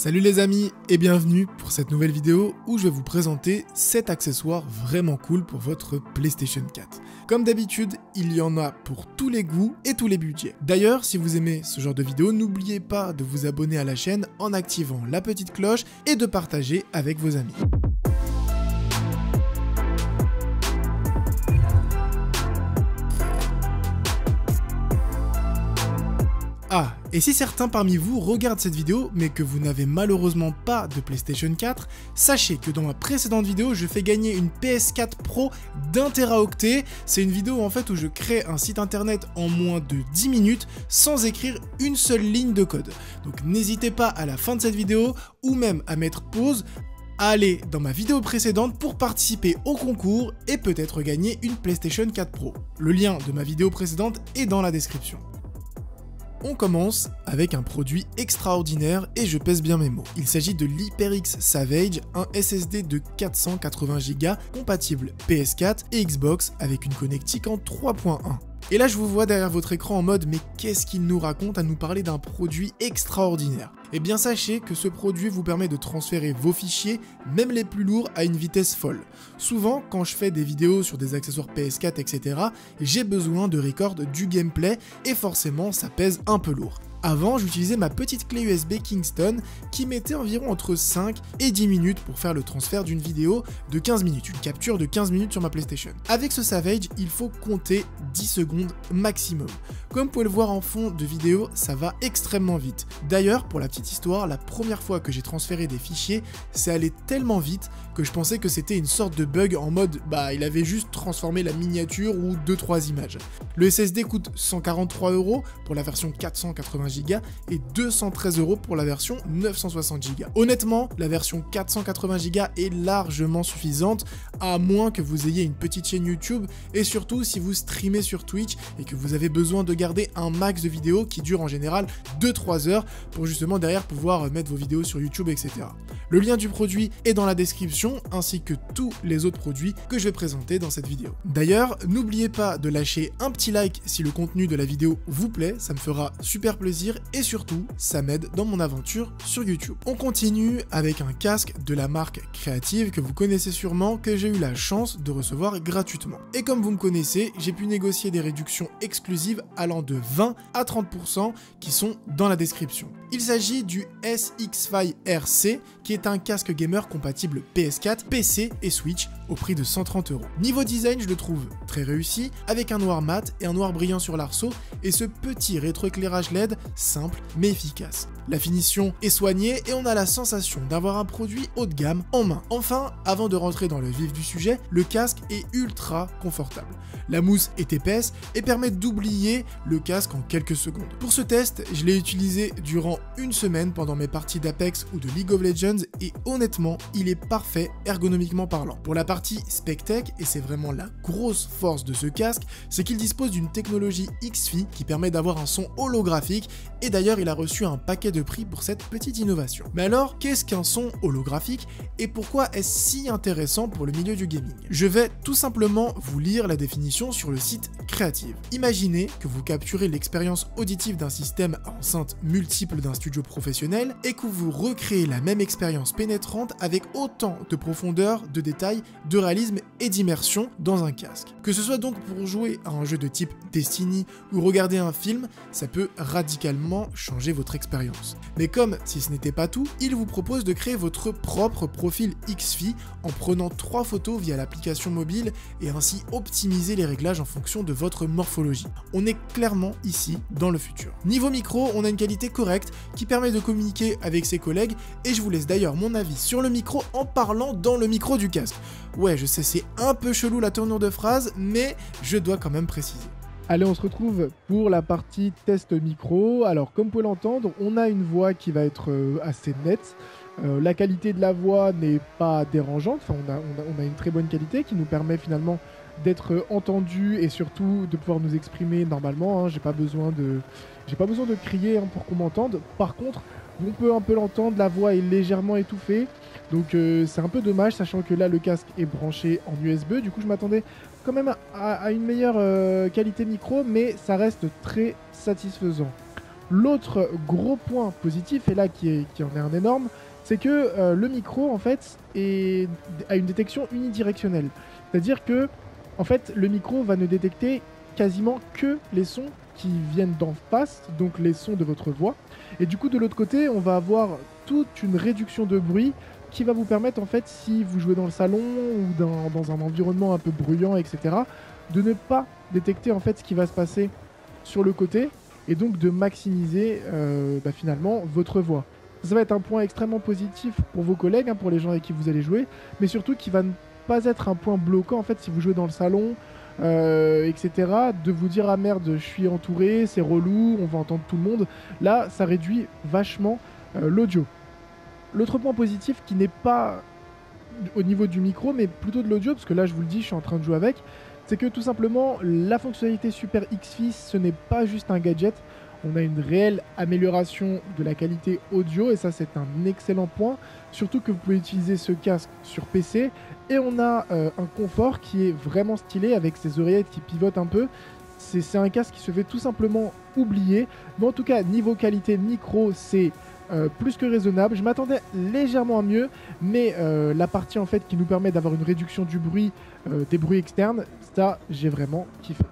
Salut les amis et bienvenue pour cette nouvelle vidéo où je vais vous présenter 7 accessoires vraiment cool pour votre PlayStation 4. Comme d'habitude, il y en a pour tous les goûts et tous les budgets. D'ailleurs, si vous aimez ce genre de vidéo, n'oubliez pas de vous abonner à la chaîne en activant la petite cloche et de partager avec vos amis. Ah, et si certains parmi vous regardent cette vidéo, mais que vous n'avez malheureusement pas de PlayStation 4, sachez que dans ma précédente vidéo, je fais gagner une PS4 Pro d'1 Teraoctet. C'est une vidéo en fait où je crée un site internet en moins de 10 minutes sans écrire une seule ligne de code. Donc n'hésitez pas à la fin de cette vidéo, ou même à mettre pause, à aller dans ma vidéo précédente pour participer au concours et peut-être gagner une PlayStation 4 Pro. Le lien de ma vidéo précédente est dans la description. On commence avec un produit extraordinaire et je pèse bien mes mots. Il s'agit de l'HyperX Savage, un SSD de 480 Go compatible PS4 et Xbox avec une connectique en 3.1. Et là je vous vois derrière votre écran en mode mais qu'est-ce qu'il nous raconte à nous parler d'un produit extraordinaire? Eh bien sachez que ce produit vous permet de transférer vos fichiers, même les plus lourds, à une vitesse folle. Souvent quand je fais des vidéos sur des accessoires PS4 etc, j'ai besoin de record du gameplay et forcément ça pèse un peu lourd. Avant, j'utilisais ma petite clé USB Kingston qui mettait environ entre 5 et 10 minutes pour faire le transfert d'une vidéo de 15 minutes, une capture de 15 minutes sur ma PlayStation. Avec ce Savage, il faut compter 10 secondes maximum. Comme vous pouvez le voir en fond de vidéo, ça va extrêmement vite. D'ailleurs, pour la petite histoire, la première fois que j'ai transféré des fichiers, c'est allé tellement vite que je pensais que c'était une sorte de bug en mode il avait juste transformé la miniature ou 2-3 images. Le SSD coûte 143 € pour la version 480 Go et 213 € pour la version 960 Go. Honnêtement, la version 480 Go est largement suffisante, à moins que vous ayez une petite chaîne YouTube et surtout si vous streamez sur Twitch et que vous avez besoin de garder un max de vidéos qui durent en général 2-3 heures pour justement derrière pouvoir mettre vos vidéos sur YouTube, etc. Le lien du produit est dans la description ainsi que tous les autres produits que je vais présenter dans cette vidéo. D'ailleurs, n'oubliez pas de lâcher un petit like si le contenu de la vidéo vous plaît, ça me fera super plaisir et surtout, ça m'aide dans mon aventure sur YouTube. On continue avec un casque de la marque Creative que vous connaissez sûrement, que j'ai eu la chance de recevoir gratuitement. Et comme vous me connaissez, j'ai pu négocier des réductions exclusives allant de 20 à 30% qui sont dans la description. Il s'agit du SX5 RC qui est un casque gamer compatible PS4, PC et Switch au prix de 130 €. Niveau design, je le trouve très réussi avec un noir mat et un noir brillant sur l'arceau et ce petit rétroéclairage LED simple mais efficace. La finition est soignée et on a la sensation d'avoir un produit haut de gamme en main. Enfin, avant de rentrer dans le vif du sujet, le casque est ultra confortable. La mousse est épaisse et permet d'oublier le casque en quelques secondes. Pour ce test, je l'ai utilisé durant une semaine pendant mes parties d'Apex ou de League of Legends et honnêtement, il est parfait ergonomiquement parlant. Pour la partie SpecTech, et c'est vraiment la grosse force de ce casque, c'est qu'il dispose d'une technologie XFi qui permet d'avoir un son holographique et d'ailleurs il a reçu un paquet de prix pour cette petite innovation. Mais alors, qu'est-ce qu'un son holographique et pourquoi est-ce si intéressant pour le milieu du gaming? Je vais tout simplement vous lire la définition sur le site Creative. Imaginez que vous capturez l'expérience auditive d'un système à enceinte multiple d'un studio professionnel et que vous recréez la même expérience pénétrante avec autant de profondeur, de détail, de réalisme et d'immersion dans un casque. Que ce soit donc pour jouer à un jeu de type Destiny ou regarder un film, ça peut radicalement changer votre expérience. Mais comme si ce n'était pas tout, il vous propose de créer votre propre profil XFi en prenant 3 photos via l'application mobile et ainsi optimiser les réglages en fonction de votre morphologie. On est clairement ici dans le futur. Niveau micro, on a une qualité correcte qui permet de communiquer avec ses collègues et je vous laisse d'ailleurs mon avis sur le micro en parlant dans le micro du casque. Ouais, je sais, c'est un peu chelou la tournure de phrase, mais je dois quand même préciser. Allez, on se retrouve pour la partie test micro. Alors, comme vous pouvez l'entendre, on a une voix qui va être assez nette. La qualité de la voix n'est pas dérangeante. Enfin, on a une très bonne qualité qui nous permet finalement d'être entendu et surtout de pouvoir nous exprimer normalement. J'ai pas besoin de crier pour qu'on m'entende. Par contre, on peut un peu l'entendre, la voix est légèrement étouffée. Donc c'est un peu dommage, sachant que là le casque est branché en USB. Du coup je m'attendais quand même à une meilleure qualité micro, mais ça reste très satisfaisant. L'autre gros point positif, et là qui en est un énorme, c'est que le micro en fait a une détection unidirectionnelle. C'est-à-dire que en fait, le micro va ne détecter quasiment que les sons qui viennent d'en face, donc les sons de votre voix. Et du coup, de l'autre côté, on va avoir toute une réduction de bruit qui va vous permettre, en fait, si vous jouez dans le salon ou dans un environnement un peu bruyant, etc., de ne pas détecter en fait ce qui va se passer sur le côté et donc de maximiser finalement votre voix. Ça va être un point extrêmement positif pour vos collègues, pour les gens avec qui vous allez jouer, mais surtout qui va ne pas être un point bloquant en fait si vous jouez dans le salon, etc. De vous dire ah merde, je suis entouré, c'est relou, on va entendre tout le monde. Là, ça réduit vachement l'audio. L'autre point positif qui n'est pas au niveau du micro, mais plutôt de l'audio, parce que là je vous le dis, je suis en train de jouer avec, c'est que tout simplement la fonctionnalité Super X-Fis, ce n'est pas juste un gadget. On a une réelle amélioration de la qualité audio et ça c'est un excellent point, surtout que vous pouvez utiliser ce casque sur PC et on a un confort qui est vraiment stylé avec ces oreillettes qui pivotent un peu. C'est un casque qui se fait tout simplement oublier, mais en tout cas niveau qualité micro c'est plus que raisonnable. Je m'attendais légèrement à mieux, mais la partie en fait qui nous permet d'avoir une réduction du bruit, des bruits externes, ça j'ai vraiment kiffé.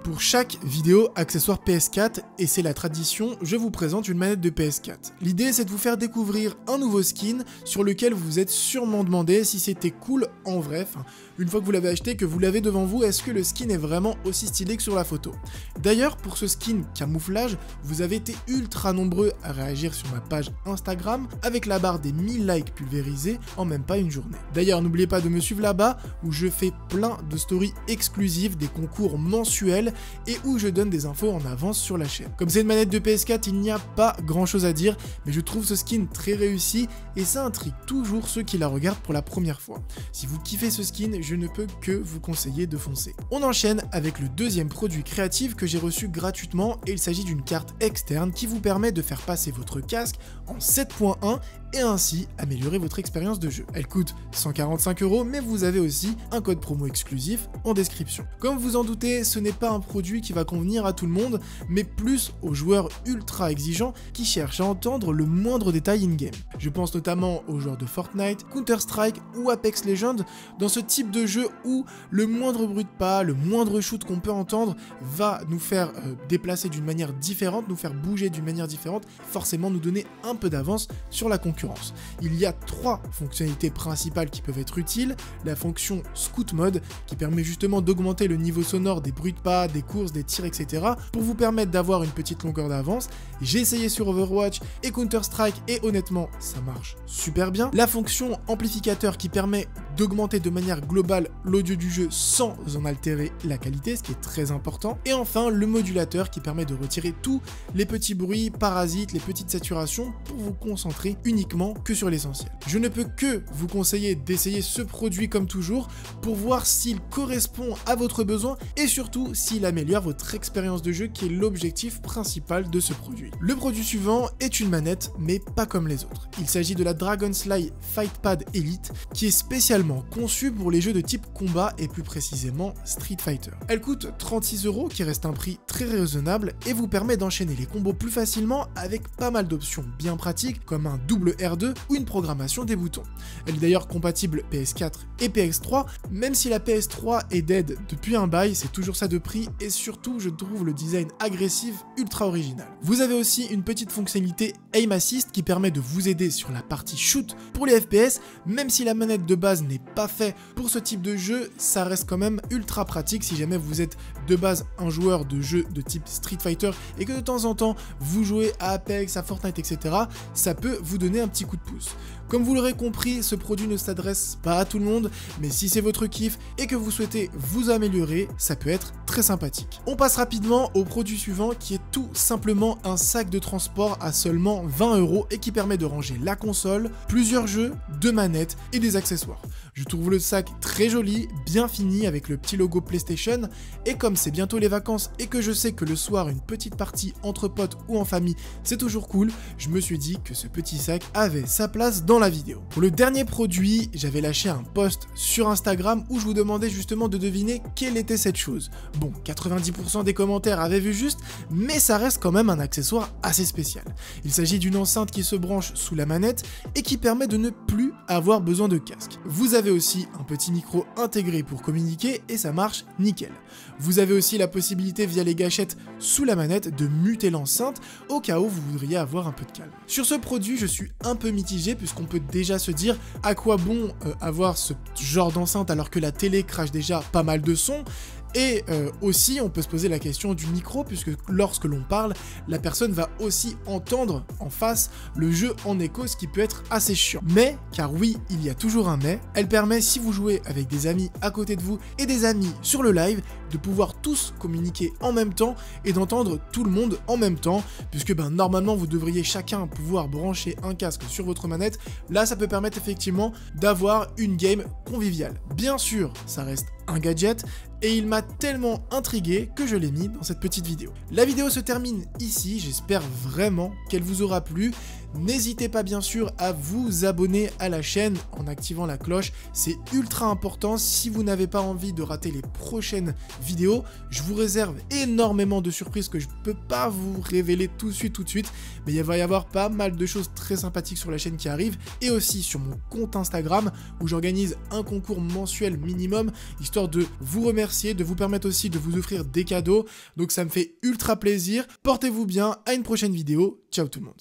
Pour chaque vidéo accessoire PS4, et c'est la tradition, je vous présente une manette de PS4. L'idée c'est de vous faire découvrir un nouveau skin sur lequel vous vous êtes sûrement demandé si c'était cool en vrai. Enfin, une fois que vous l'avez acheté, que vous l'avez devant vous, est-ce que le skin est vraiment aussi stylé que sur la photo? D'ailleurs, pour ce skin camouflage, vous avez été ultra nombreux à réagir sur ma page Instagram avec la barre des 1000 likes pulvérisés en même pas une journée. D'ailleurs, n'oubliez pas de me suivre là-bas où je fais plein de stories exclusives, des concours mensuels et où je donne des infos en avance sur la chaîne. Comme c'est une manette de PS4, il n'y a pas grand chose à dire, mais je trouve ce skin très réussi et ça intrigue toujours ceux qui la regardent pour la première fois. Si vous kiffez ce skin, je ne peux que vous conseiller de foncer. On enchaîne avec le deuxième produit créatif que j'ai reçu gratuitement et il s'agit d'une carte externe qui vous permet de faire passer votre casque en 7.1 et ainsi améliorer votre expérience de jeu. Elle coûte 145 €, mais vous avez aussi un code promo exclusif en description. Comme vous en doutez, ce n'est pas un produit qui va convenir à tout le monde, mais plus aux joueurs ultra exigeants qui cherchent à entendre le moindre détail in-game. Je pense notamment aux joueurs de Fortnite, Counter-Strike ou Apex Legends, dans ce type de jeu où le moindre bruit de pas, le moindre shoot qu'on peut entendre va nous faire déplacer d'une manière différente, nous faire bouger d'une manière différente, forcément nous donner un peu d'avance sur la concurrence. Il y a 3 fonctionnalités principales qui peuvent être utiles. La fonction Scoot Mode qui permet justement d'augmenter le niveau sonore des bruits de pas, des courses, des tirs, etc. pour vous permettre d'avoir une petite longueur d'avance. J'ai essayé sur Overwatch et Counter-Strike et honnêtement ça marche super bien. La fonction amplificateur qui permet d'augmenter de manière globale l'audio du jeu sans en altérer la qualité, ce qui est très important. Et enfin le modulateur qui permet de retirer tous les petits bruits parasites, les petites saturations pour vous concentrer uniquement que sur l'essentiel. Je ne peux que vous conseiller d'essayer ce produit comme toujours pour voir s'il correspond à votre besoin et surtout s'il améliore votre expérience de jeu qui est l'objectif principal de ce produit. Le produit suivant est une manette mais pas comme les autres. Il s'agit de la Dragonfly Fightpad Elite qui est spécialement conçue pour les jeux de type combat et plus précisément Street Fighter. Elle coûte 36 € qui reste un prix très raisonnable et vous permet d'enchaîner les combos plus facilement avec pas mal d'options bien pratiques comme un double R2 ou une programmation des boutons. Elle est d'ailleurs compatible PS4 et PS3, même si la PS3 est dead depuis un bail, c'est toujours ça de prix et surtout je trouve le design agressif ultra original. Vous avez aussi une petite fonctionnalité Aim Assist qui permet de vous aider sur la partie shoot pour les FPS, même si la manette de base n'est pas faite pour ce type de jeu, ça reste quand même ultra pratique si jamais vous êtes de base un joueur de jeu de type Street Fighter et que de temps en temps vous jouez à Apex, à Fortnite, etc. ça peut vous donner un petit coup de pouce. Comme vous l'aurez compris, ce produit ne s'adresse pas à tout le monde, mais si c'est votre kiff et que vous souhaitez vous améliorer, ça peut être très sympathique. On passe rapidement au produit suivant qui est tout simplement un sac de transport à seulement 20 € et qui permet de ranger la console, plusieurs jeux, 2 manettes et des accessoires. Je trouve le sac très joli, bien fini avec le petit logo PlayStation et comme c'est bientôt les vacances et que je sais que le soir une petite partie entre potes ou en famille c'est toujours cool, je me suis dit que ce petit sac avait sa place dans la vidéo. Pour le dernier produit, j'avais lâché un post sur Instagram où je vous demandais justement de deviner quelle était cette chose. Bon, 90% des commentaires avaient vu juste, mais ça reste quand même un accessoire assez spécial. Il s'agit d'une enceinte qui se branche sous la manette et qui permet de ne plus avoir besoin de casque. Vous avez aussi un petit micro intégré pour communiquer et ça marche nickel. Vous avez aussi la possibilité via les gâchettes sous la manette de muter l'enceinte au cas où vous voudriez avoir un peu de calme. Sur ce produit, je suis un peu mitigé puisqu'on peut déjà se dire à quoi bon avoir ce genre d'enceinte alors que la télé crache déjà pas mal de son. Et aussi, on peut se poser la question du micro, puisque lorsque l'on parle, la personne va aussi entendre en face le jeu en écho, ce qui peut être assez chiant. Mais, car oui, il y a toujours un mais, elle permet, si vous jouez avec des amis à côté de vous et des amis sur le live, de pouvoir tous communiquer en même temps et d'entendre tout le monde en même temps, puisque normalement, vous devriez chacun pouvoir brancher un casque sur votre manette. Là, ça peut permettre effectivement d'avoir une game conviviale. Bien sûr, ça reste un gadget, et il m'a tellement intrigué que je l'ai mis dans cette petite vidéo. La vidéo se termine ici, j'espère vraiment qu'elle vous aura plu. N'hésitez pas bien sûr à vous abonner à la chaîne en activant la cloche, c'est ultra important si vous n'avez pas envie de rater les prochaines vidéos. Je vous réserve énormément de surprises que je ne peux pas vous révéler tout de suite, mais il va y avoir pas mal de choses très sympathiques sur la chaîne qui arrivent et aussi sur mon compte Instagram où j'organise un concours mensuel minimum histoire de vous remercier, de vous permettre aussi de vous offrir des cadeaux. Donc ça me fait ultra plaisir. Portez-vous bien, à une prochaine vidéo. Ciao tout le monde.